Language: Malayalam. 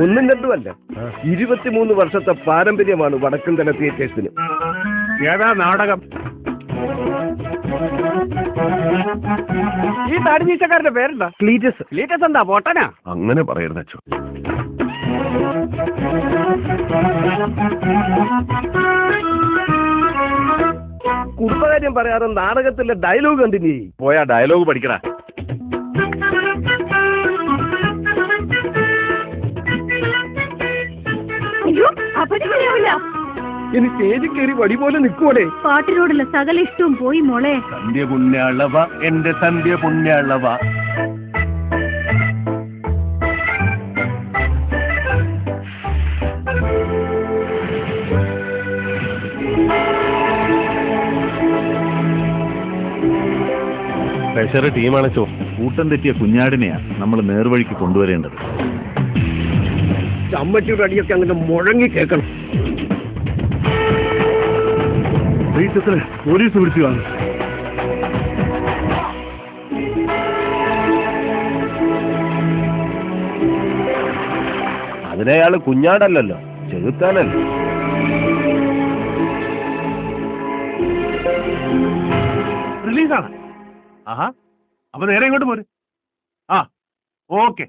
ഒന്നും രണ്ടുമല്ല, 23 വർഷത്തെ പാരമ്പര്യമാണ് വടക്കുംതല തിയേറ്റേഴ്സിന്. ഏതാ നാടകം? ഈ താടി നീച്ചക്കാരന്റെ പേരെന്താ? ക്ലീറ്റസ്. ക്ലീറ്റസ് എന്താ പൊട്ടനാ? അങ്ങനെ പറയരുത് അച്ഛോ. കുടുംബകാര്യം പറയാറ് നാടകത്തിലെ ഡയലോഗ് കണ്ടിന്യൂ ചെയ്യും. പോയാ ഡയലോഗ് പഠിക്കടാ. ഇനി സ്റ്റേജിൽ കയറി വടി പോലെ നിൽക്കുവോടെ. പാട്ടിനോടുള്ള സകല ഇഷ്ടവും പോയി മോളെ. സന്ധ്യ പുണ്യാളവ, എന്റെ സന്ധ്യ പുണ്യാളവ. പ്രഷർ ടീമാണച്ചോ. കൂട്ടം തെറ്റിയ കുഞ്ഞാടിനെയാ നമ്മൾ നേർവഴിക്ക് കൊണ്ടുവരേണ്ടത്. ചമ്മട്ടിയുടെ അടിയൊക്കെ അങ്ങനെ മുഴങ്ങി കേൾക്കണം. പോലീസ് വിളിച്ചു കാണും. അതിനയാള് കുഞ്ഞാടല്ലോ, ചെകുത്താനല്ലേ. റിലീസാണ്. ആഹാ, അപ്പൊ നേരെ ഇങ്ങോട്ട് പോര്. ആ, ഓക്കെ.